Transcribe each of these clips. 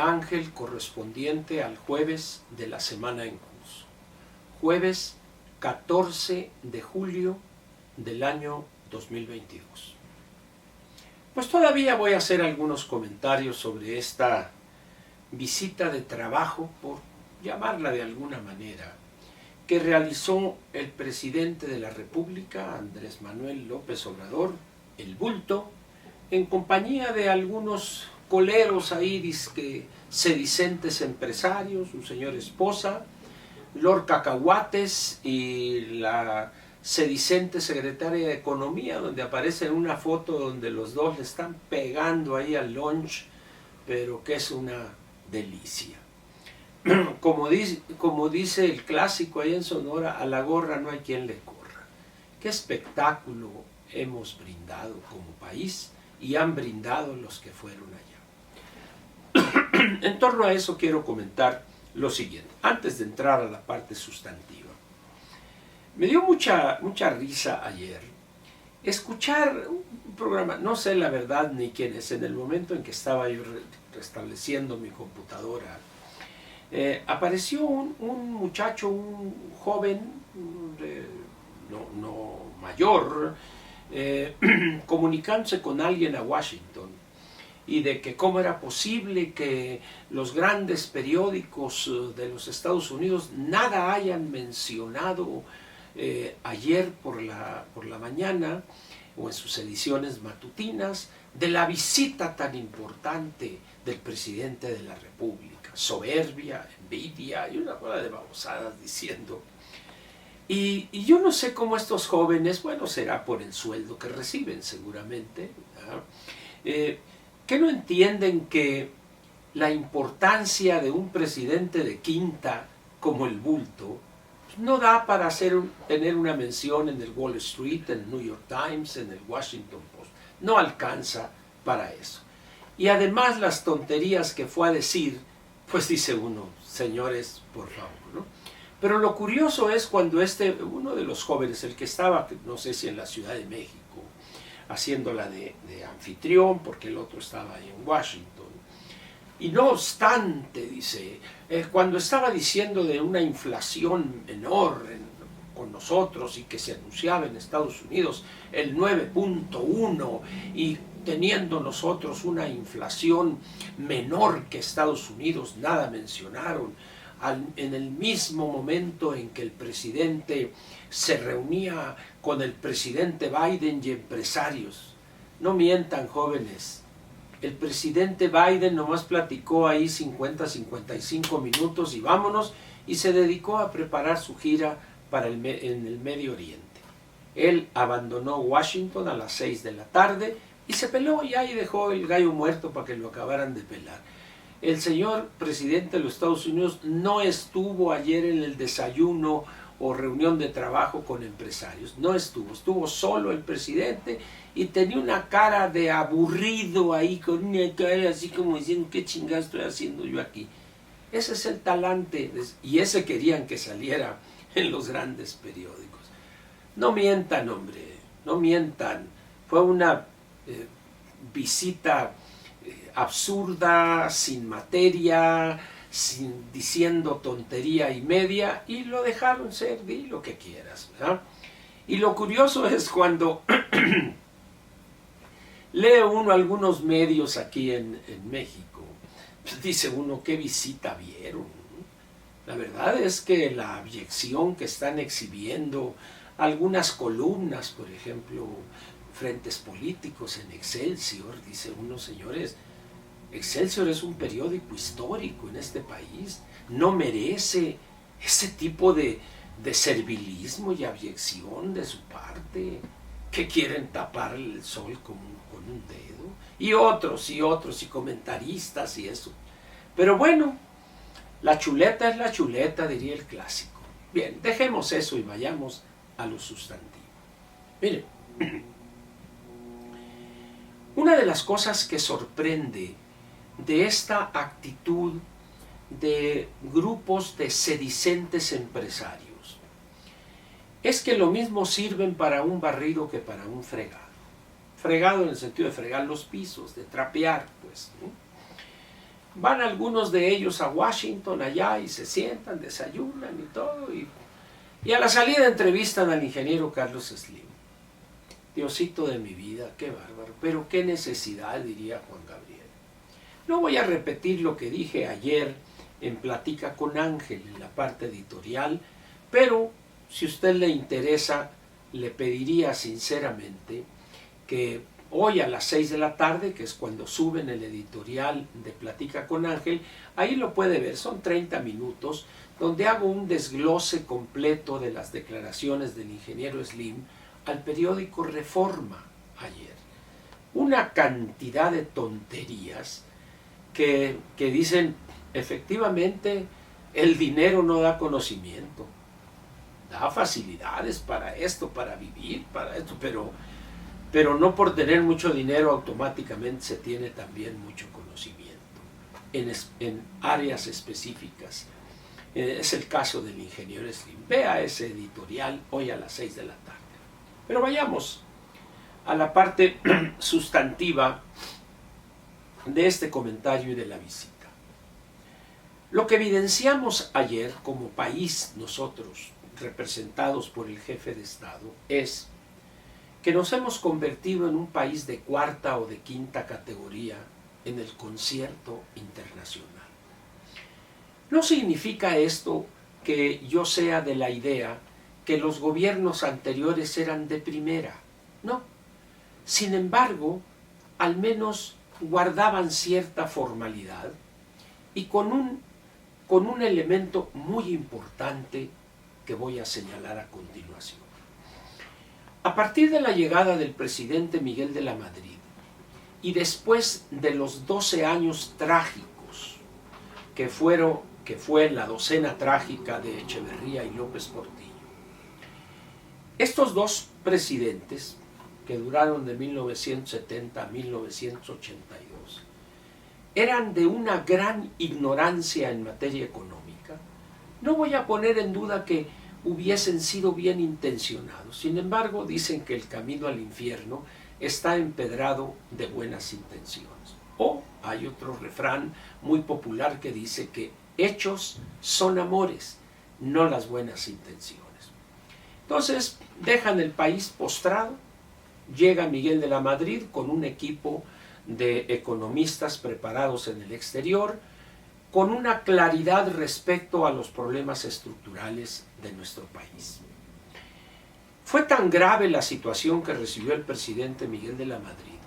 ángel correspondiente al jueves de la semana en curso. Jueves 14 de julio del año 2022. Pues todavía voy a hacer algunos comentarios sobre esta visita de trabajo, por llamarla de alguna manera, que realizó el presidente de la República, Andrés Manuel López Obrador, el bulto, en compañía de algunos coleros ahí sedicentes empresarios, su señora esposa, Lord Cacahuates y la sedicente secretaria de Economía, donde aparece en una foto donde los dos le están pegando ahí al lunch, pero que es una delicia. Como dice el clásico ahí en Sonora, a la gorra no hay quien le corra. Qué espectáculo hemos brindado como país y han brindado los que fueron allá. En torno a eso quiero comentar lo siguiente, antes de entrar a la parte sustantiva. Me dio mucha risa ayer escuchar un programa, no sé la verdad ni quién es, en el momento en que estaba yo restableciendo mi computadora, apareció un muchacho, un joven, no mayor, comunicándose con alguien a Washington, y de que cómo era posible que los grandes periódicos de los Estados Unidos nada hayan mencionado ayer por la mañana o en sus ediciones matutinas de la visita tan importante del presidente de la República. Soberbia, envidia y una bola de babosadas diciendo. Y yo no sé cómo estos jóvenes, bueno, será por el sueldo que reciben seguramente, que no entienden que la importancia de un presidente de quinta como el bulto no da para tener una mención en el Wall Street, en el New York Times, en el Washington Post. No alcanza para eso. Y además las tonterías que fue a decir, pues dice uno, señores, por favor, ¿no? Pero lo curioso es cuando uno de los jóvenes, el que estaba, no sé si en la Ciudad de México, haciéndola de anfitrión, porque el otro estaba ahí en Washington, y no obstante, dice, cuando estaba diciendo de una inflación menor con nosotros y que se anunciaba en Estados Unidos el 9.1 y teniendo nosotros una inflación menor que Estados Unidos, nada mencionaron, en el mismo momento en que el presidente se reunía con el presidente Biden y empresarios. No mientan, jóvenes. El presidente Biden nomás platicó ahí 50-55 minutos y vámonos, y se dedicó a preparar su gira en el Medio Oriente. Él abandonó Washington a las 6 de la tarde y se peló y ahí dejó el gallo muerto para que lo acabaran de pelar. El señor presidente de los Estados Unidos no estuvo ayer en el desayuno o reunión de trabajo con empresarios, no estuvo solo el presidente y tenía una cara de aburrido ahí, con una cara así como diciendo, ¿qué chingada estoy haciendo yo aquí? Ese es el talante, y ese querían que saliera en los grandes periódicos. No mientan, hombre, no mientan. Fue una visita absurda, sin materia, diciendo tontería y media, y lo dejaron ser, di lo que quieras, ¿verdad? Y lo curioso es cuando lee uno algunos medios aquí en México, pues dice uno, ¿qué visita vieron? La verdad es que la abyección que están exhibiendo algunas columnas, por ejemplo, frentes políticos en Excelsior, dice uno, señores, Excelsior es un periódico histórico en este país, no merece ese tipo de servilismo y abyección de su parte, que quieren tapar el sol con un dedo, y otros, y comentaristas y eso. Pero bueno, la chuleta es la chuleta, diría el clásico. Bien, dejemos eso y vayamos a lo sustantivo. Miren, una de las cosas que sorprende de esta actitud de grupos de sedicentes empresarios es que lo mismo sirven para un barrido que para un fregado. Fregado en el sentido de fregar los pisos, de trapear, pues, ¿no? van algunos de ellos a Washington allá y se sientan, desayunan y todo, y a la salida entrevistan al ingeniero Carlos Slim. Diosito de mi vida, qué bárbaro, pero qué necesidad, diría Juan Gabriel. No voy a repetir lo que dije ayer en Platica con Ángel, en la parte editorial, pero si a usted le interesa, le pediría sinceramente que hoy a las 6 de la tarde, que es cuando suben el editorial de Platica con Ángel, ahí lo puede ver, son 30 minutos, donde hago un desglose completo de las declaraciones del ingeniero Slim al periódico Reforma ayer. Una cantidad de tonterías que dicen, efectivamente, el dinero no da conocimiento, da facilidades para esto, para vivir, para esto, pero no por tener mucho dinero automáticamente se tiene también mucho conocimiento en áreas específicas. Es el caso del ingeniero Slim. Vea ese editorial hoy a las 6 de la tarde. Pero vayamos a la parte sustantiva de este comentario y de la visita. Lo que evidenciamos ayer como país, nosotros, representados por el jefe de Estado, es que nos hemos convertido en un país de cuarta o de quinta categoría en el concierto internacional. No significa esto que yo sea de la idea que los gobiernos anteriores eran de primera, no. Sin embargo, al menos guardaban cierta formalidad y con un elemento muy importante que voy a señalar a continuación. A partir de la llegada del presidente Miguel de la Madrid y después de los 12 años trágicos que fue la docena trágica de Echeverría y López Portillo, estos dos presidentes, que duraron de 1970 a 1982, eran de una gran ignorancia en materia económica. No voy a poner en duda que hubiesen sido bien intencionados. Sin embargo, dicen que el camino al infierno está empedrado de buenas intenciones. O hay otro refrán muy popular que dice que hechos son amores, no las buenas intenciones. Entonces, dejan el país postrado, llega Miguel de la Madrid con un equipo de economistas preparados en el exterior, con una claridad respecto a los problemas estructurales de nuestro país. Fue tan grave la situación que recibió el presidente Miguel de la Madrid,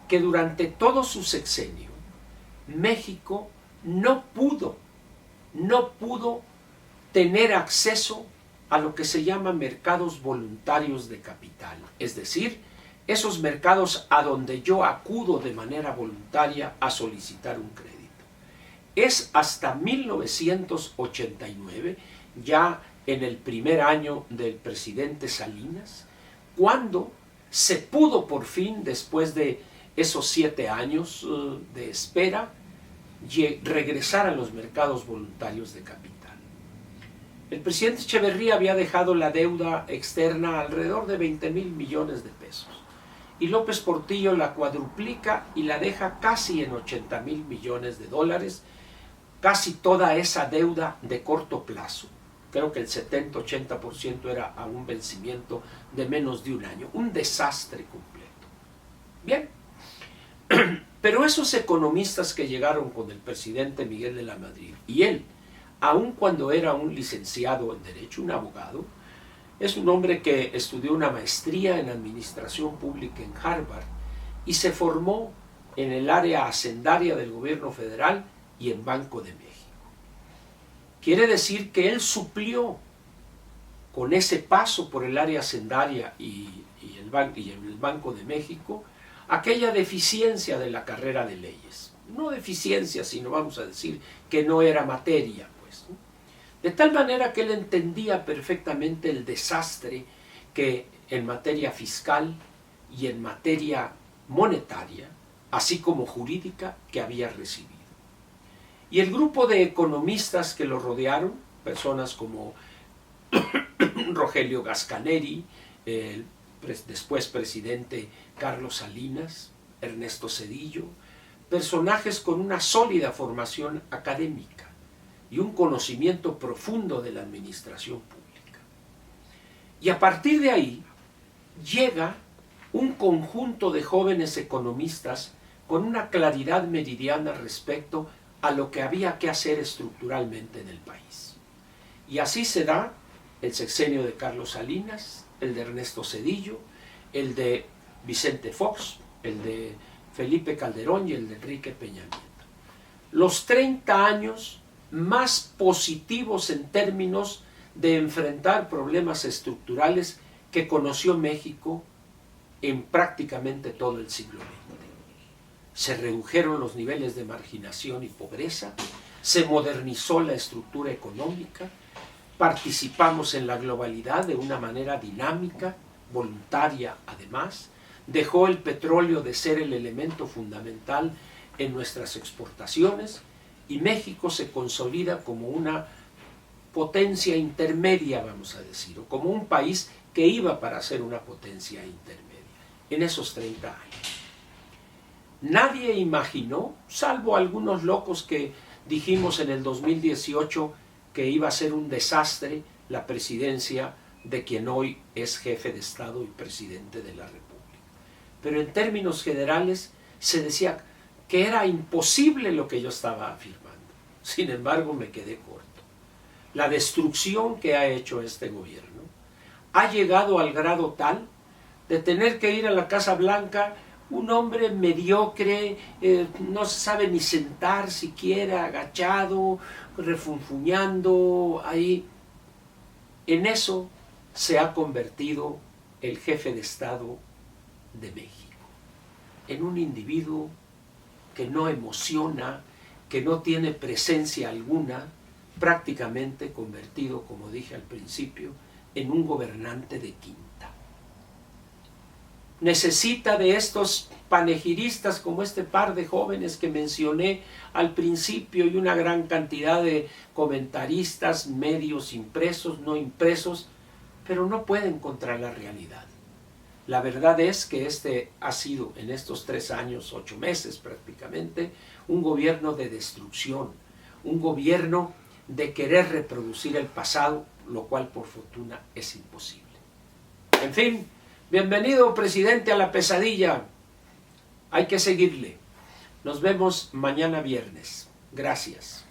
que durante todo su sexenio, México no pudo tener acceso a lo que se llama mercados voluntarios de capital, es decir, esos mercados a donde yo acudo de manera voluntaria a solicitar un crédito. Es hasta 1989, ya en el primer año del presidente Salinas, cuando se pudo por fin, después de esos 7 años de espera, regresar a los mercados voluntarios de capital. El presidente Echeverría había dejado la deuda externa alrededor de 20,000 millones de pesos. Y López Portillo la cuadruplica y la deja casi en 80,000 millones de dólares, casi toda esa deuda de corto plazo. Creo que el 70-80% era a un vencimiento de menos de un año. Un desastre completo. Bien, pero esos economistas que llegaron con el presidente Miguel de la Madrid, y él, aun cuando era un licenciado en Derecho, un abogado, es un hombre que estudió una maestría en Administración Pública en Harvard y se formó en el área hacendaria del gobierno federal y en Banco de México. Quiere decir que él suplió con ese paso por el área hacendaria y el Banco de México aquella deficiencia de la carrera de leyes. No deficiencia, sino vamos a decir que no era materia. De tal manera que él entendía perfectamente el desastre que en materia fiscal y en materia monetaria, así como jurídica, que había recibido. Y el grupo de economistas que lo rodearon, personas como Rogelio Gascaneri, después presidente Carlos Salinas, Ernesto Zedillo, personajes con una sólida formación académica y un conocimiento profundo de la administración pública. Y a partir de ahí llega un conjunto de jóvenes economistas con una claridad meridiana respecto a lo que había que hacer estructuralmente en el país. Y así se da el sexenio de Carlos Salinas, el de Ernesto Zedillo, el de Vicente Fox, el de Felipe Calderón y el de Enrique Peña Nieto. Los 30 años más positivos en términos de enfrentar problemas estructurales que conoció México en prácticamente todo el siglo XX. Se redujeron los niveles de marginación y pobreza, se modernizó la estructura económica, participamos en la globalidad de una manera dinámica, voluntaria además, dejó el petróleo de ser el elemento fundamental en nuestras exportaciones y México se consolida como una potencia intermedia, vamos a decir, o como un país que iba para ser una potencia intermedia en esos 30 años. Nadie imaginó, salvo algunos locos que dijimos en el 2018 que iba a ser un desastre la presidencia de quien hoy es jefe de Estado y presidente de la República. Pero en términos generales se decía que era imposible lo que yo estaba afirmando. Sin embargo, me quedé corto. La destrucción que ha hecho este gobierno ha llegado al grado tal de tener que ir a la Casa Blanca un hombre mediocre, no se sabe ni sentar siquiera, agachado, refunfuñando ahí. En eso se ha convertido el jefe de Estado de México, en un individuo que no emociona, que no tiene presencia alguna, prácticamente convertido, como dije al principio, en un gobernante de quinta. Necesita de estos panegiristas como este par de jóvenes que mencioné al principio y una gran cantidad de comentaristas, medios impresos, no impresos, pero no pueden contra la realidad. La verdad es que este ha sido en estos 3 años, 8 meses prácticamente, un gobierno de destrucción, un gobierno de querer reproducir el pasado, lo cual por fortuna es imposible. En fin, bienvenido presidente a la pesadilla, hay que seguirle. Nos vemos mañana viernes. Gracias.